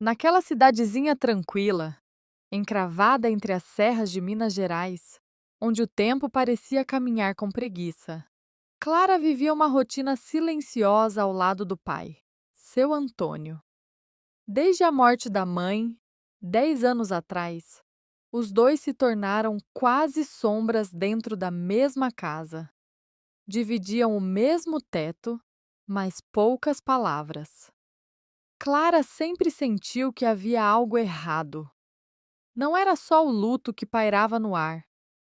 Naquela cidadezinha tranquila, encravada entre as serras de Minas Gerais, onde o tempo parecia caminhar com preguiça, Clara vivia uma rotina silenciosa ao lado do pai, seu Antônio. Desde a morte da mãe, 10 anos atrás, os dois se tornaram quase sombras dentro da mesma casa. Dividiam o mesmo teto, mas poucas palavras. Clara sempre sentiu que havia algo errado. Não era só o luto que pairava no ar,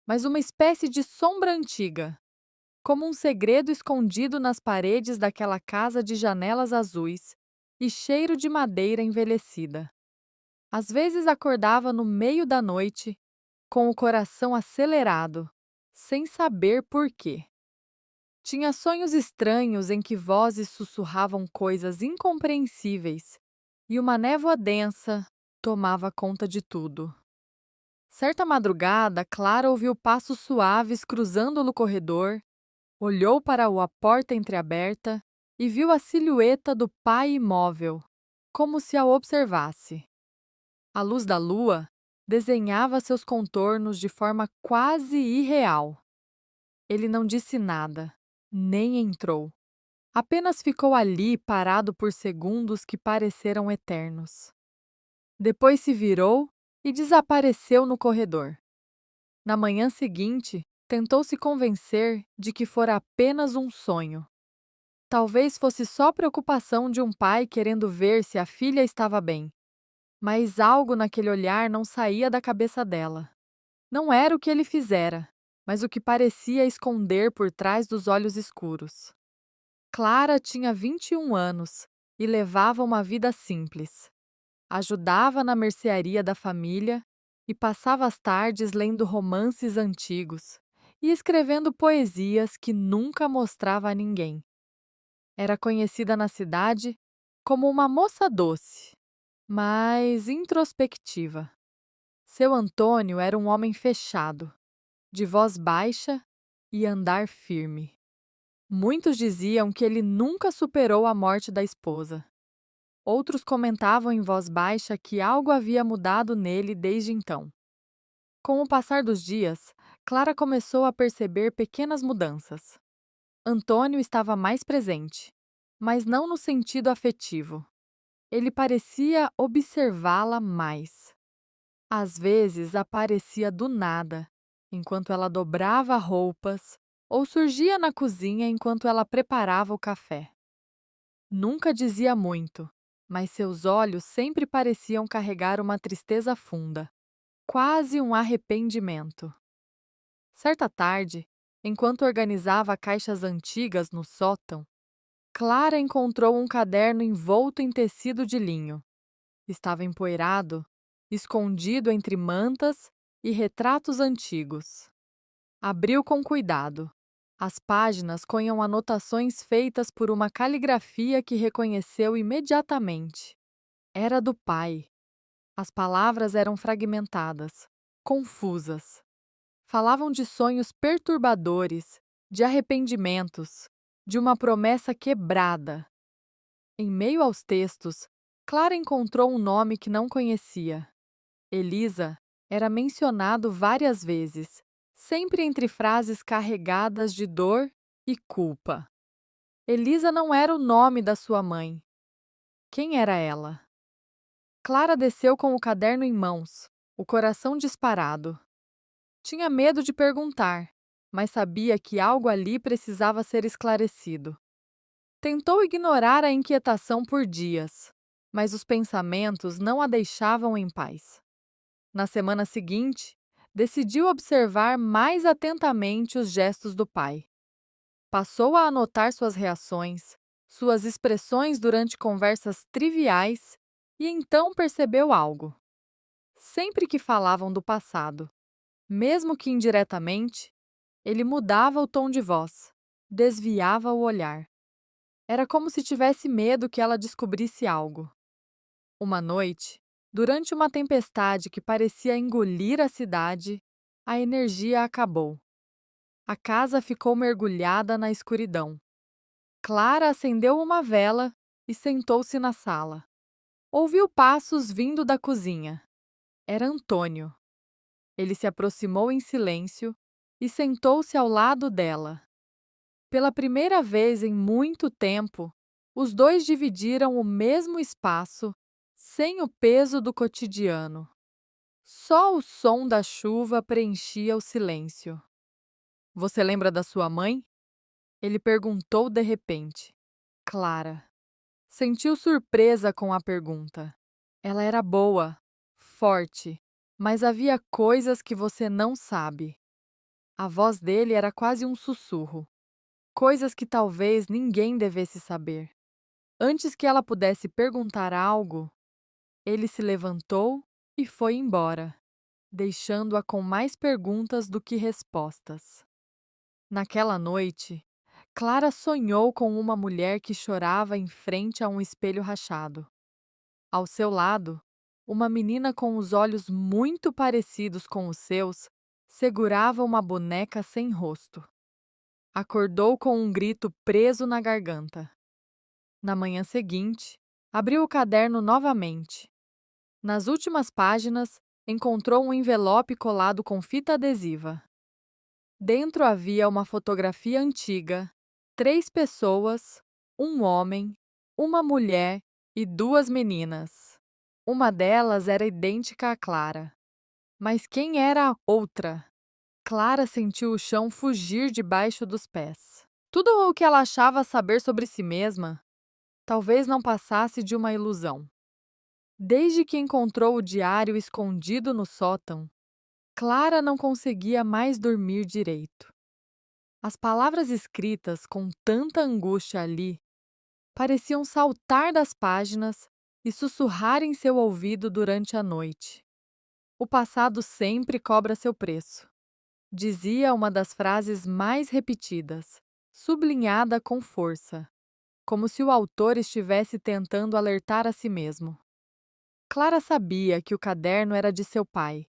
mas uma espécie de sombra antiga, como um segredo escondido nas paredes daquela casa de janelas azuis e cheiro de madeira envelhecida. Às vezes acordava no meio da noite, com o coração acelerado, sem saber por quê. Tinha sonhos estranhos em que vozes sussurravam coisas incompreensíveis e uma névoa densa tomava conta de tudo. Certa madrugada, Clara ouviu passos suaves cruzando no corredor, olhou para a porta entreaberta e viu a silhueta do pai imóvel, como se a observasse. A luz da lua desenhava seus contornos de forma quase irreal. Ele não disse nada, nem entrou. Apenas ficou ali parado por segundos que pareceram eternos. Depois se virou e desapareceu no corredor. Na manhã seguinte, tentou se convencer de que fora apenas um sonho. Talvez fosse só preocupação de um pai querendo ver se a filha estava bem. Mas algo naquele olhar não saía da cabeça dela. Não era o que ele fizera, mas o que parecia esconder por trás dos olhos escuros. Clara tinha 21 anos e levava uma vida simples. Ajudava na mercearia da família e passava as tardes lendo romances antigos e escrevendo poesias que nunca mostrava a ninguém. Era conhecida na cidade como uma moça doce, mas introspectiva. Seu Antônio era um homem fechado, de voz baixa e andar firme. Muitos diziam que ele nunca superou a morte da esposa. Outros comentavam em voz baixa que algo havia mudado nele desde então. Com o passar dos dias, Clara começou a perceber pequenas mudanças. Antônio estava mais presente, mas não no sentido afetivo. Ele parecia observá-la mais. Às vezes aparecia do nada, enquanto ela dobrava roupas, ou surgia na cozinha enquanto ela preparava o café. Nunca dizia muito, mas seus olhos sempre pareciam carregar uma tristeza funda, quase um arrependimento. Certa tarde, enquanto organizava caixas antigas no sótão, Clara encontrou um caderno envolto em tecido de linho. Estava empoeirado, escondido entre mantas e retratos antigos. Abriu com cuidado. As páginas conham anotações feitas por uma caligrafia que reconheceu imediatamente. Era do pai. As palavras eram fragmentadas, confusas. Falavam de sonhos perturbadores, de arrependimentos, de uma promessa quebrada. Em meio aos textos, Clara encontrou um nome que não conhecia. Elisa era mencionado várias vezes, sempre entre frases carregadas de dor e culpa. Elisa não era o nome da sua mãe. Quem era ela? Clara desceu com o caderno em mãos, o coração disparado. Tinha medo de perguntar, mas sabia que algo ali precisava ser esclarecido. Tentou ignorar a inquietação por dias, mas os pensamentos não a deixavam em paz. Na semana seguinte, decidiu observar mais atentamente os gestos do pai. Passou a anotar suas reações, suas expressões durante conversas triviais e então percebeu algo. Sempre que falavam do passado, mesmo que indiretamente, ele mudava o tom de voz, desviava o olhar. Era como se tivesse medo que ela descobrisse algo. Uma noite, durante uma tempestade que parecia engolir a cidade, a energia acabou. A casa ficou mergulhada na escuridão. Clara acendeu uma vela e sentou-se na sala. Ouviu passos vindo da cozinha. Era Antônio. Ele se aproximou em silêncio e sentou-se ao lado dela. Pela primeira vez em muito tempo, os dois dividiram o mesmo espaço, sem o peso do cotidiano. Só o som da chuva preenchia o silêncio. Você lembra da sua mãe? Ele perguntou de repente. Clara sentiu surpresa com a pergunta. Ela era boa, forte, mas havia coisas que você não sabe. A voz dele era quase um sussurro. Coisas que talvez ninguém devesse saber. Antes que ela pudesse perguntar algo, ele se levantou e foi embora, deixando-a com mais perguntas do que respostas. Naquela noite, Clara sonhou com uma mulher que chorava em frente a um espelho rachado. Ao seu lado, uma menina com os olhos muito parecidos com os seus segurava uma boneca sem rosto. Acordou com um grito preso na garganta. Na manhã seguinte, abriu o caderno novamente. Nas últimas páginas, encontrou um envelope colado com fita adesiva. Dentro havia uma fotografia antiga, 3 pessoas, um homem, uma mulher e 2 meninas. Uma delas era idêntica à Clara. Mas quem era a outra? Clara sentiu o chão fugir debaixo dos pés. Tudo o que ela achava saber sobre si mesma talvez não passasse de uma ilusão. Desde que encontrou o diário escondido no sótão, Clara não conseguia mais dormir direito. As palavras escritas com tanta angústia ali pareciam saltar das páginas e sussurrar em seu ouvido durante a noite. O passado sempre cobra seu preço, dizia uma das frases mais repetidas, sublinhada com força, como se o autor estivesse tentando alertar a si mesmo. Clara sabia que o caderno era de seu pai.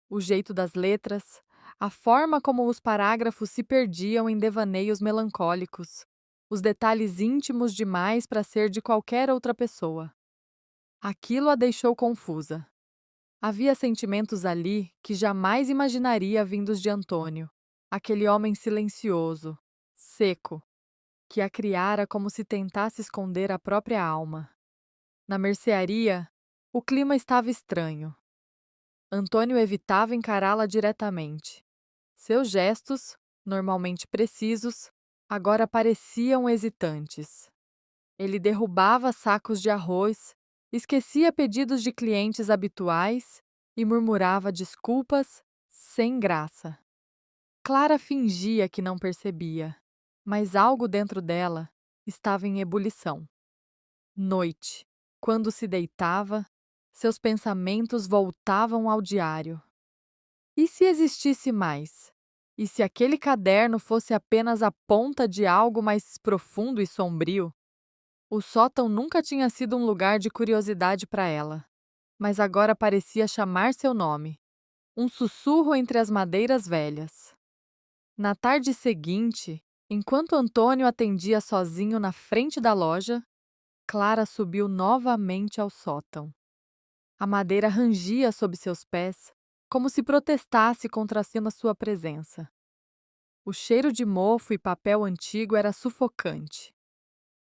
O jeito das letras, a forma como os parágrafos se perdiam em devaneios melancólicos, os detalhes íntimos demais para ser de qualquer outra pessoa. Aquilo a deixou confusa. Havia sentimentos ali que jamais imaginaria vindos de Antônio, aquele homem silencioso, seco, que a criara como se tentasse esconder a própria alma. Na mercearia, o clima estava estranho. Antônio evitava encará-la diretamente. Seus gestos, normalmente precisos, agora pareciam hesitantes. Ele derrubava sacos de arroz, esquecia pedidos de clientes habituais e murmurava desculpas sem graça. Clara fingia que não percebia, mas algo dentro dela estava em ebulição. Noite. Quando se deitava, seus pensamentos voltavam ao diário. E se existisse mais? E se aquele caderno fosse apenas a ponta de algo mais profundo e sombrio? O sótão nunca tinha sido um lugar de curiosidade para ela, mas agora parecia chamar seu nome, um sussurro entre as madeiras velhas. Na tarde seguinte, enquanto Antônio atendia sozinho na frente da loja, Clara subiu novamente ao sótão. A madeira rangia sob seus pés, como se protestasse contra sua presença. O cheiro de mofo e papel antigo era sufocante.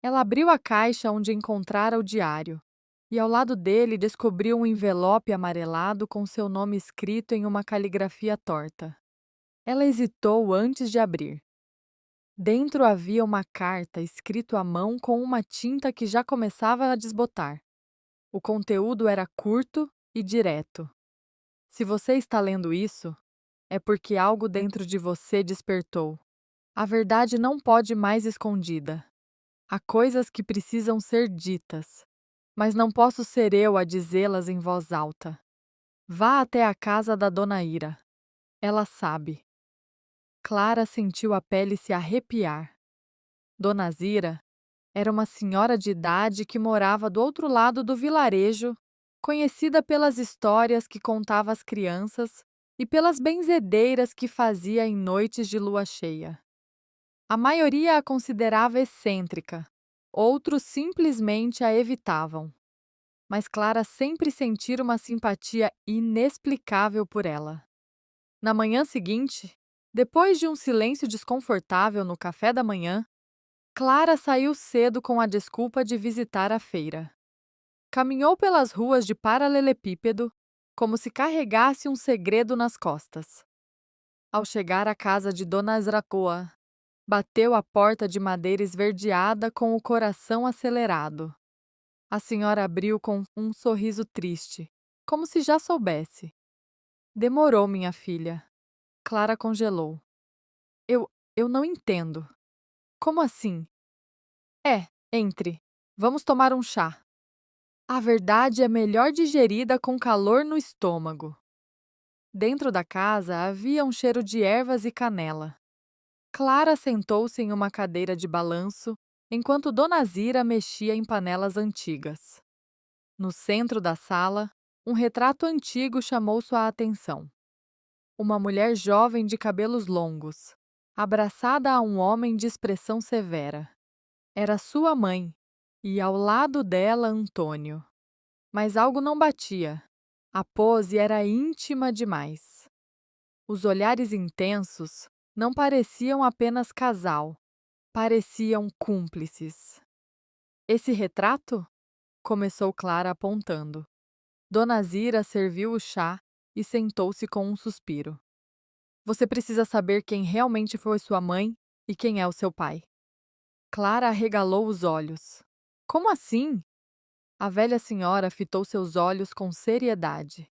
Ela abriu a caixa onde encontrara o diário, e ao lado dele descobriu um envelope amarelado com seu nome escrito em uma caligrafia torta. Ela hesitou antes de abrir. Dentro havia uma carta escrita à mão com uma tinta que já começava a desbotar. O conteúdo era curto e direto. Se você está lendo isso, é porque algo dentro de você despertou. A verdade não pode mais escondida. Há coisas que precisam ser ditas, mas não posso ser eu a dizê-las em voz alta. Vá até a casa da Dona Ira. Ela sabe. Clara sentiu a pele se arrepiar. Dona Zira era uma senhora de idade que morava do outro lado do vilarejo, conhecida pelas histórias que contava às crianças e pelas benzedeiras que fazia em noites de lua cheia. A maioria a considerava excêntrica, outros simplesmente a evitavam. mas Clara sempre sentira uma simpatia inexplicável por ela. Na manhã seguinte, depois de um silêncio desconfortável no café da manhã, Clara saiu cedo com a desculpa de visitar a feira. Caminhou pelas ruas de paralelepípedo, como se carregasse um segredo nas costas. Ao chegar à casa de Dona Zracoa, bateu à porta de madeira esverdeada com o coração acelerado. A senhora abriu com um sorriso triste, como se já soubesse. Demorou, minha filha. Clara congelou. Eu não entendo. Como assim? Entre. Vamos tomar um chá. A verdade é melhor digerida com calor no estômago. Dentro da casa havia um cheiro de ervas e canela. Clara sentou-se em uma cadeira de balanço enquanto Dona Zira mexia em panelas antigas. No centro da sala, um retrato antigo chamou sua atenção. Uma mulher jovem de cabelos longos, abraçada a um homem de expressão severa. Era sua mãe, e ao lado dela Antônio. Mas algo não batia. A pose era íntima demais. Os olhares intensos não pareciam apenas casal, pareciam cúmplices. Esse retrato? Começou Clara apontando. Dona Zira serviu o chá e sentou-se com um suspiro. Você precisa saber quem realmente foi sua mãe e quem é o seu pai. Clara arregalou os olhos. Como assim? A velha senhora fitou seus olhos com seriedade.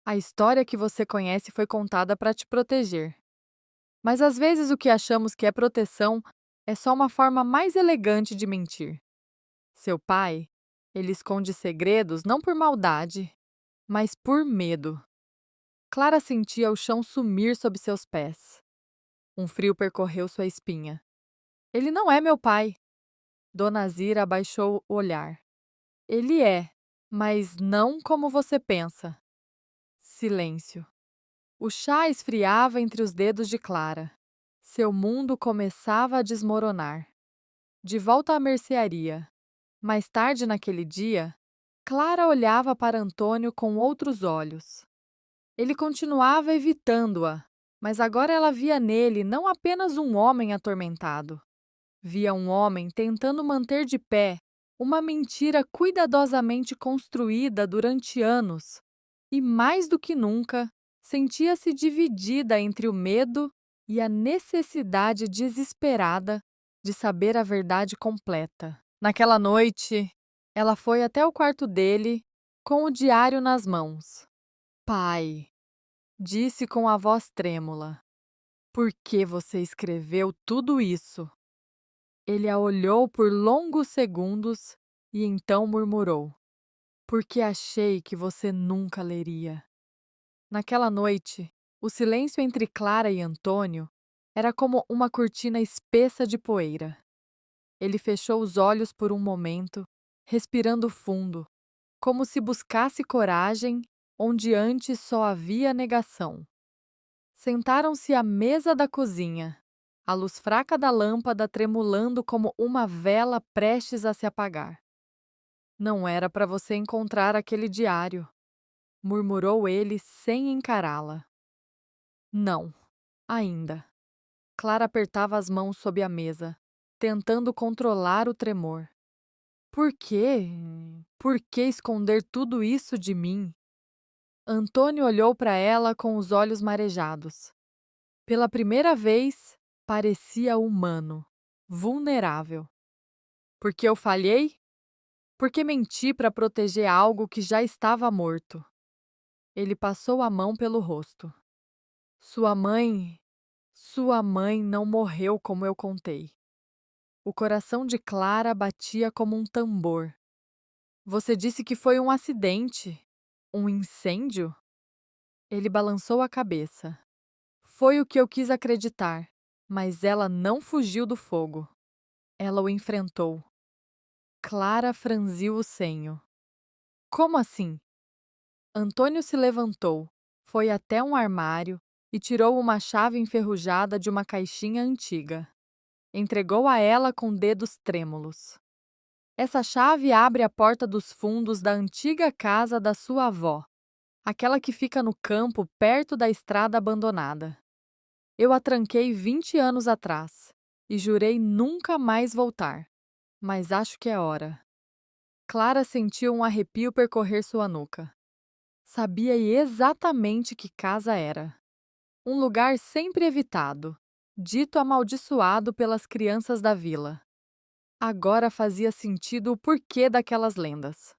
A história que você conhece foi contada para te proteger. Mas às vezes o que achamos que é proteção é só uma forma mais elegante de mentir. Seu pai, ele esconde segredos não por maldade, mas por medo. Clara sentia o chão sumir sob seus pés. Um frio percorreu sua espinha. Ele não é meu pai. Dona Zira abaixou o olhar. Ele é, mas não como você pensa. Silêncio. O chá esfriava entre os dedos de Clara. Seu mundo começava a desmoronar. De volta à mercearia. Mais tarde naquele dia, Clara olhava para Antônio com outros olhos. Ele continuava evitando-a, mas agora ela via nele não apenas um homem atormentado. Via um homem tentando manter de pé uma mentira cuidadosamente construída durante anos, e mais do que nunca, sentia-se dividida entre o medo e a necessidade desesperada de saber a verdade completa. Naquela noite, ela foi até o quarto dele com o diário nas mãos. Pai, disse com a voz trêmula, por que você escreveu tudo isso? Ele a olhou por longos segundos e então murmurou: porque achei que você nunca leria. Naquela noite, o silêncio entre Clara e Antônio era como uma cortina espessa de poeira. Ele fechou os olhos por um momento, respirando fundo, como se buscasse coragem onde antes só havia negação. Sentaram-se à mesa da cozinha, a luz fraca da lâmpada tremulando como uma vela prestes a se apagar. Não era para você encontrar aquele diário, murmurou ele sem encará-la. Não, ainda. Clara apertava as mãos sob a mesa, tentando controlar o tremor. Por quê? Por que esconder tudo isso de mim? Antônio olhou para ela com os olhos marejados. Pela primeira vez, parecia humano, vulnerável. Porque eu falhei? Porque menti para proteger algo que já estava morto. Ele passou a mão pelo rosto. Sua mãe. Sua mãe não morreu como eu contei. O coração de Clara batia como um tambor. Você disse que foi um acidente. Um incêndio? Ele balançou a cabeça. Foi o que eu quis acreditar, mas ela não fugiu do fogo. Ela o enfrentou. Clara franziu o senho. Como assim? Antônio se levantou, foi até um armário e tirou uma chave enferrujada de uma caixinha antiga. Entregou a ela com dedos trêmulos. Essa chave abre a porta dos fundos da antiga casa da sua avó, aquela que fica no campo perto da estrada abandonada. Eu a tranquei 20 anos atrás e jurei nunca mais voltar, mas acho que é hora. Clara sentiu um arrepio percorrer sua nuca. Sabia exatamente que casa era. Um lugar sempre evitado, dito amaldiçoado pelas crianças da vila. Agora fazia sentido o porquê daquelas lendas.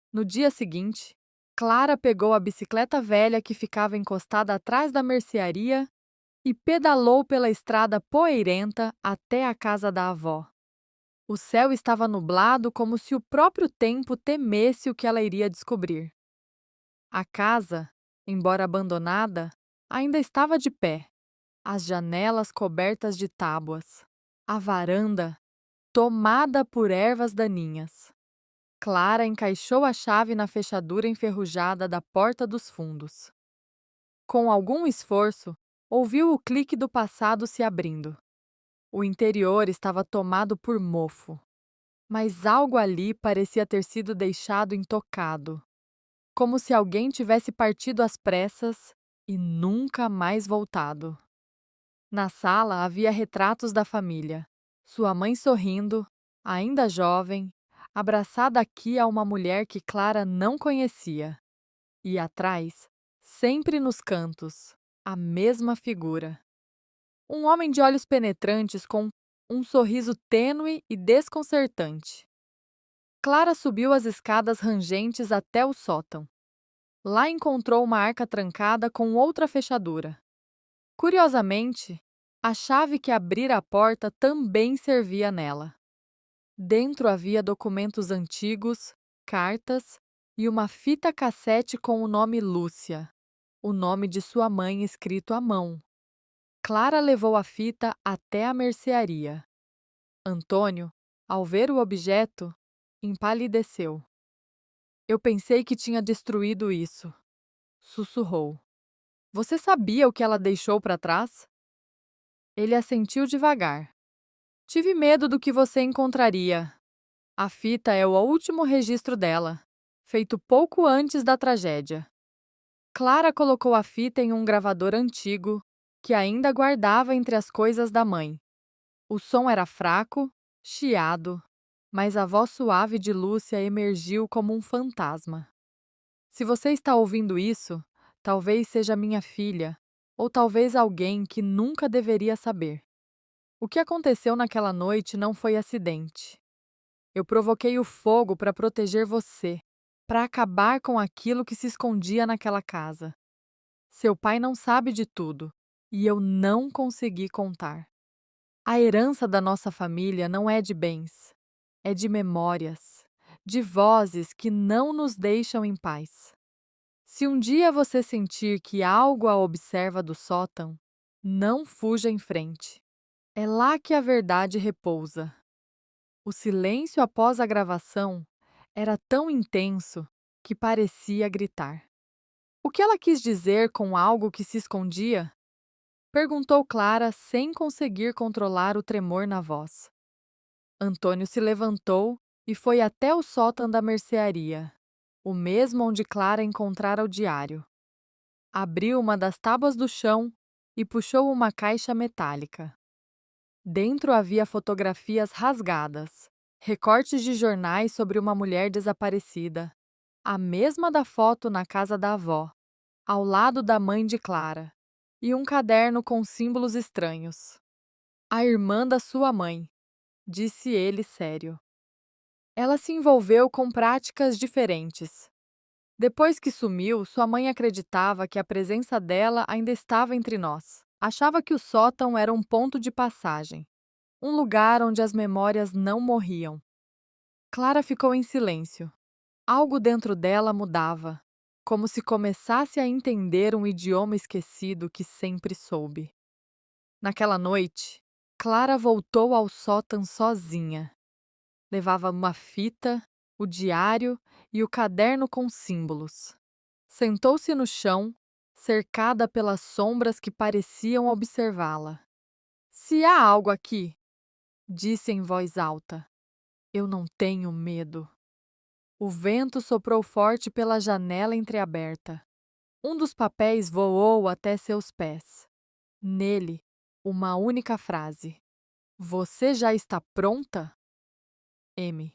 No dia seguinte, Clara pegou a bicicleta velha que ficava encostada atrás da mercearia e pedalou pela estrada poeirenta até a casa da avó. O céu estava nublado como se o próprio tempo temesse o que ela iria descobrir. A casa, embora abandonada, ainda estava de pé, as janelas cobertas de tábuas, a varanda tomada por ervas daninhas. Clara encaixou a chave na fechadura enferrujada da porta dos fundos. Com algum esforço, ouviu o clique do passado se abrindo. O interior estava tomado por mofo, mas algo ali parecia ter sido deixado intocado, como se alguém tivesse partido às pressas e nunca mais voltado. Na sala havia retratos da família. Sua mãe sorrindo, ainda jovem, abraçada aqui a uma mulher que Clara não conhecia. E atrás, sempre nos cantos, a mesma figura. Um homem de olhos penetrantes com um sorriso tênue e desconcertante. Clara subiu as escadas rangentes até o sótão. Lá encontrou uma arca trancada com outra fechadura. Curiosamente, a chave que abrira a porta também servia nela. Dentro havia documentos antigos, cartas e uma fita cassete com o nome Lúcia, o nome de sua mãe escrito à mão. Clara levou a fita até a mercearia. Antônio, ao ver o objeto, empalideceu. Eu pensei que tinha destruído isso, sussurrou. Você sabia o que ela deixou para trás? Ele assentiu devagar. Tive medo do que você encontraria. A fita é o último registro dela, feito pouco antes da tragédia. Clara colocou a fita em um gravador antigo, que ainda guardava entre as coisas da mãe. O som era fraco, chiado, mas a voz suave de Lúcia emergiu como um fantasma. Se você está ouvindo isso, talvez seja minha filha, ou talvez alguém que nunca deveria saber. O que aconteceu naquela noite não foi acidente. Eu provoquei o fogo para proteger você, para acabar com aquilo que se escondia naquela casa. Seu pai não sabe de tudo, e eu não consegui contar. A herança da nossa família não é de bens, é de memórias, de vozes que não nos deixam em paz. Se um dia você sentir que algo a observa do sótão, não fuja em frente. É lá que a verdade repousa. O silêncio após a gravação era tão intenso que parecia gritar. O que ela quis dizer com algo que se escondia? Perguntou Clara sem conseguir controlar o tremor na voz. Antônio se levantou e foi até o sótão da mercearia, o mesmo onde Clara encontrara o diário. Abriu uma das tábuas do chão e puxou uma caixa metálica. Dentro havia fotografias rasgadas, recortes de jornais sobre uma mulher desaparecida, a mesma da foto na casa da avó, ao lado da mãe de Clara, e um caderno com símbolos estranhos. A irmã da sua mãe, disse ele sério. Ela se envolveu com práticas diferentes. Depois que sumiu, sua mãe acreditava que a presença dela ainda estava entre nós. Achava que o sótão era um ponto de passagem, um lugar onde as memórias não morriam. Clara ficou em silêncio. Algo dentro dela mudava, como se começasse a entender um idioma esquecido que sempre soube. Naquela noite, Clara voltou ao sótão sozinha. Levava uma fita, o diário e o caderno com símbolos. Sentou-se no chão, cercada pelas sombras que pareciam observá-la. Se há algo aqui, disse em voz alta, Eu não tenho medo. O vento soprou forte pela janela entreaberta. Um dos papéis voou até seus pés. Nele, uma única frase: Você já está pronta? M.